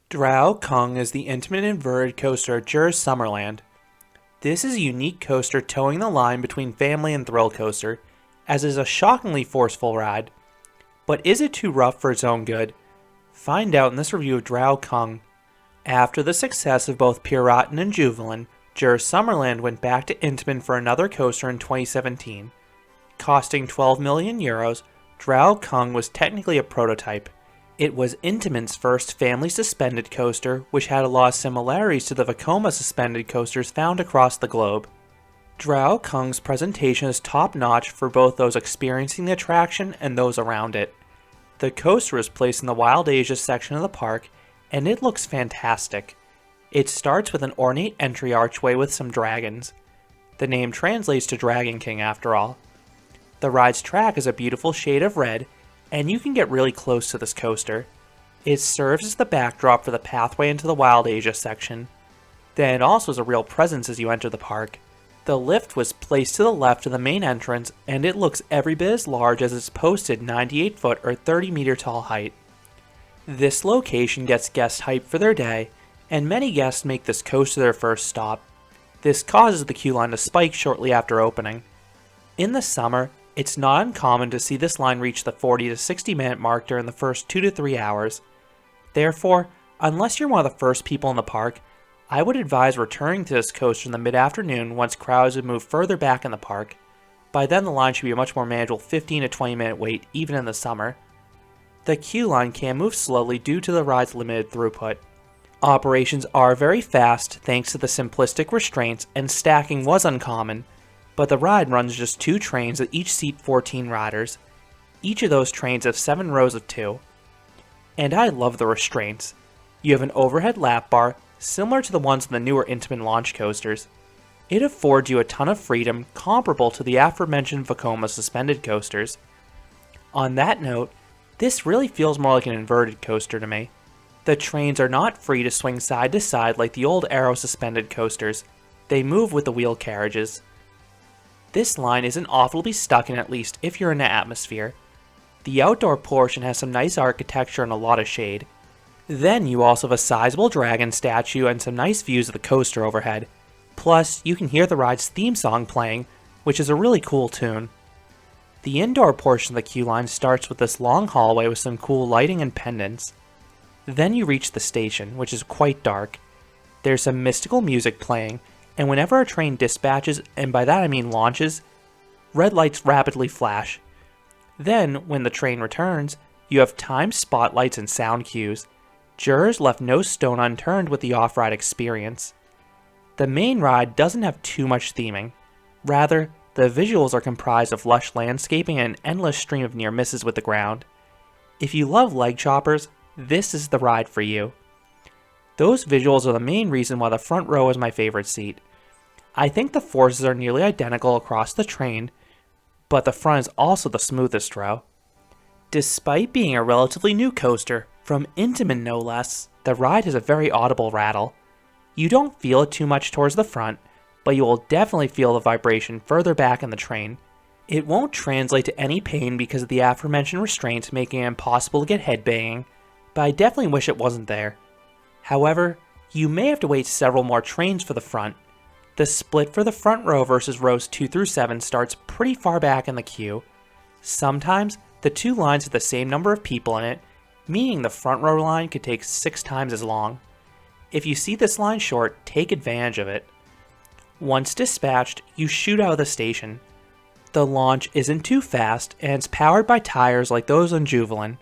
Drakoong is the Intamin inverted coaster at Djurs Sommerland. This is a unique coaster towing the line between family and thrill coaster, as it is a shockingly forceful ride. But is it too rough for its own good? Find out in this review of Drakoong. After the success of both Piraten and Juvelin, Djurs Sommerland went back to Intamin for another coaster in 2017. Costing €12 million, Drakoong was technically a prototype. It was Intamin's first family suspended coaster, which had a lot of similarities to the Vekoma suspended coasters found across the globe. Drakoong's presentation is top-notch for both those experiencing the attraction and those around it. The coaster is placed in the Wild Asia section of the park, and it looks fantastic. It starts with an ornate entry archway with some dragons. The name translates to Dragon King after all. The ride's track is a beautiful shade of red, and you can get really close to this coaster. It serves as the backdrop for the pathway into the Wild Asia section. Then it also is a real presence as you enter the park. The lift was placed to the left of the main entrance, and it looks every bit as large as its posted 98-foot or 30-meter tall height. This location gets guests hyped for their day, and many guests make this coaster their first stop. This causes the queue line to spike shortly after opening. In the summer, it's not uncommon to see this line reach the 40 to 60 minute mark during the first 2 to 3 hours. Therefore, unless you're one of the first people in the park, I would advise returning to this coaster in the mid-afternoon once crowds have moved further back in the park. By then the line should be a much more manageable 15 to 20 minute wait even in the summer. The queue line can move slowly due to the ride's limited throughput. Operations are very fast thanks to the simplistic restraints, and stacking was uncommon. But the ride runs just 2 trains that each seat 14 riders. Each of those trains have 7 rows of 2. And I love the restraints. You have an overhead lap bar, similar to the ones in the newer Intamin launch coasters. It affords you a ton of freedom, comparable to the aforementioned Vekoma suspended coasters. On that note, this really feels more like an inverted coaster to me. The trains are not free to swing side to side like the old Arrow suspended coasters. They move with the wheel carriages. This line isn't awful to be stuck in, at least if you're in the atmosphere. The outdoor portion has some nice architecture and a lot of shade. Then you also have a sizable dragon statue and some nice views of the coaster overhead. Plus, you can hear the ride's theme song playing, which is a really cool tune. The indoor portion of the queue line starts with this long hallway with some cool lighting and pendants. Then you reach the station, which is quite dark. There's some mystical music playing, and whenever a train dispatches, and by that I mean launches, red lights rapidly flash. Then, when the train returns, you have timed spotlights and sound cues. Djurs left no stone unturned with the off-ride experience. The main ride doesn't have too much theming. Rather, the visuals are comprised of lush landscaping and an endless stream of near misses with the ground. If you love leg choppers, this is the ride for you. Those visuals are the main reason why the front row is my favorite seat. I think the forces are nearly identical across the train, but the front is also the smoothest row. Despite being a relatively new coaster, from Intamin no less, the ride has a very audible rattle. You don't feel it too much towards the front, but you will definitely feel the vibration further back in the train. It won't translate to any pain because of the aforementioned restraints making it impossible to get headbanging, but I definitely wish it wasn't there. However, you may have to wait several more trains for the front. The split for the front row versus rows 2 through 7 starts pretty far back in the queue. Sometimes, the 2 lines have the same number of people in it, meaning the front row line could take 6 times as long. If you see this line short, take advantage of it. Once dispatched, you shoot out of the station. The launch isn't too fast, and it's powered by tires like those on Juvelin.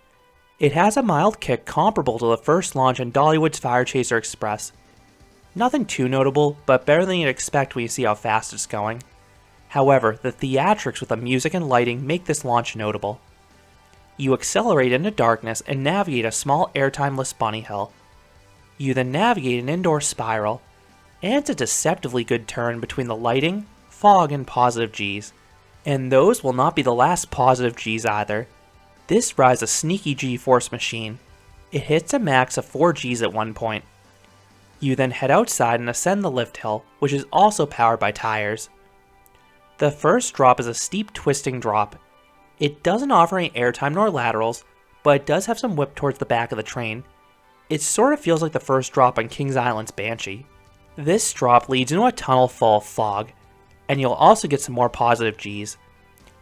It has a mild kick comparable to the first launch in Dollywood's Fire Chaser Express. Nothing too notable, but better than you'd expect when you see how fast it's going. However, the theatrics with the music and lighting make this launch notable. You accelerate into darkness and navigate a small airtimeless bunny hill. You then navigate an indoor spiral, and it's a deceptively good turn between the lighting, fog, and positive Gs. And those will not be the last positive Gs either. This rides a sneaky G-force machine. It hits a max of 4 Gs at one point. You then head outside and ascend the lift hill, which is also powered by tires. The first drop is a steep twisting drop. It doesn't offer any airtime nor laterals, but it does have some whip towards the back of the train. It sort of feels like the first drop on Kings Island's Banshee. This drop leads into a tunnel full of fog, and you'll also get some more positive Gs.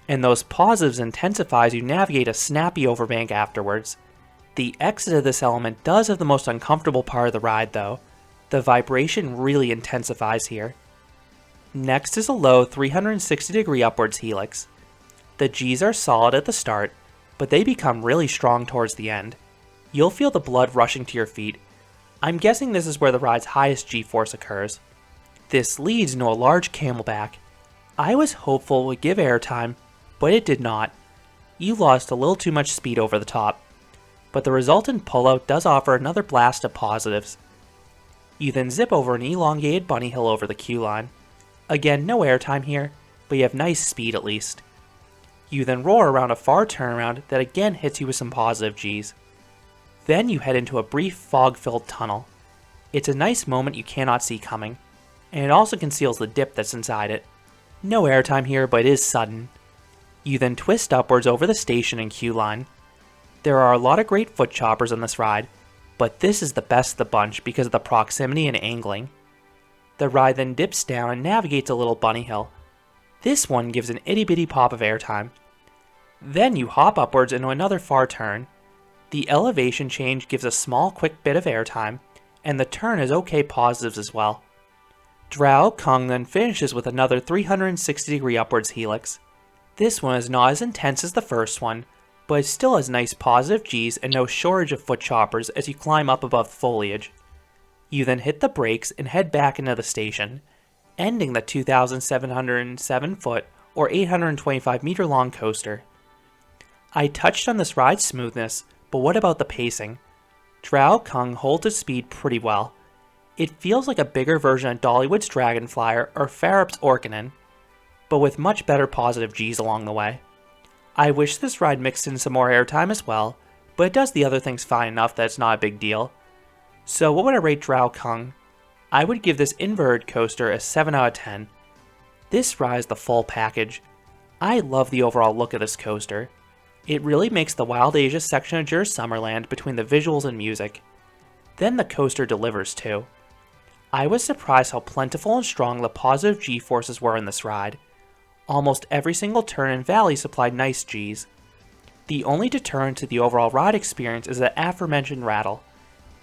And those positives intensify as you navigate a snappy overbank afterwards. The exit of this element does have the most uncomfortable part of the ride though. The vibration really intensifies here. Next is a low 360-degree upwards helix. The Gs are solid at the start, but they become really strong towards the end. You'll feel the blood rushing to your feet. I'm guessing this is where the ride's highest G-force occurs. This leads into a large camelback. I was hopeful it would give airtime, but it did not. You lost a little too much speed over the top. But the resultant pullout does offer another blast of positives. You then zip over an elongated bunny hill over the queue line. Again, no airtime here, but you have nice speed at least. You then roar around a far turnaround that again hits you with some positive Gs. Then you head into a brief fog-filled tunnel. It's a nice moment you cannot see coming, and it also conceals the dip that's inside it. No airtime here, but it is sudden. You then twist upwards over the station and queue line. There are a lot of great foot choppers on this ride, but this is the best of the bunch because of the proximity and angling. The ride then dips down and navigates a little bunny hill. This one gives an itty bitty pop of airtime. Then you hop upwards into another far turn. The elevation change gives a small quick bit of airtime, and the turn has okay positives as well. Drakoong then finishes with another 360-degree upwards helix. This one is not as intense as the first one, but it still has nice positive Gs and no shortage of foot choppers as you climb up above the foliage. You then hit the brakes and head back into the station, ending the 2,707 foot or 825 meter long coaster. I touched on this ride's smoothness, but what about the pacing? Drakoong holds its speed pretty well. It feels like a bigger version of Dollywood's Dragonflyer or Farup's Orkanen, but with much better positive Gs along the way. I wish this ride mixed in some more airtime as well, but it does the other things fine enough that it's not a big deal. So what would I rate Drakoong? I would give this inverted coaster a 7 out of 10. This ride is the full package. I love the overall look of this coaster. It really makes the Wild Asia section of Djurs Sommerland between the visuals and music. Then the coaster delivers too. I was surprised how plentiful and strong the positive G-forces were in this ride. Almost every single turn and valley supplied nice Gs. The only deterrent to the overall ride experience is the aforementioned rattle.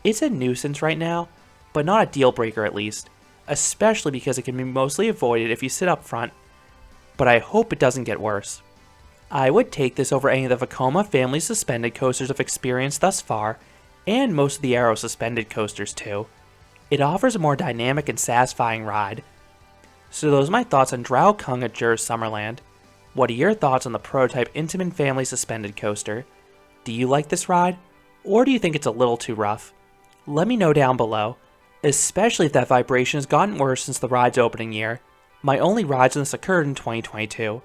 It's a nuisance right now, but not a deal breaker at least, especially because it can be mostly avoided if you sit up front, but I hope it doesn't get worse. I would take this over any of the Vekoma family suspended coasters I've experienced thus far, and most of the Arrow suspended coasters too. It offers a more dynamic and satisfying ride. So those are my thoughts on Drakoong at Djurs Sommerland. What are your thoughts on the prototype Intamin family suspended coaster? Do you like this ride, or do you think it's a little too rough? Let me know down below, especially if that vibration has gotten worse since the ride's opening year. My only rides on this occurred in 2022.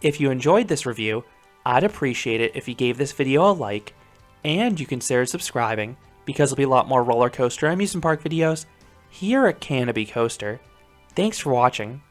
If you enjoyed this review, I'd appreciate it if you gave this video a like, and you consider subscribing, because there'll be a lot more roller coaster and amusement park videos here at Canopy Coaster. Thanks for watching.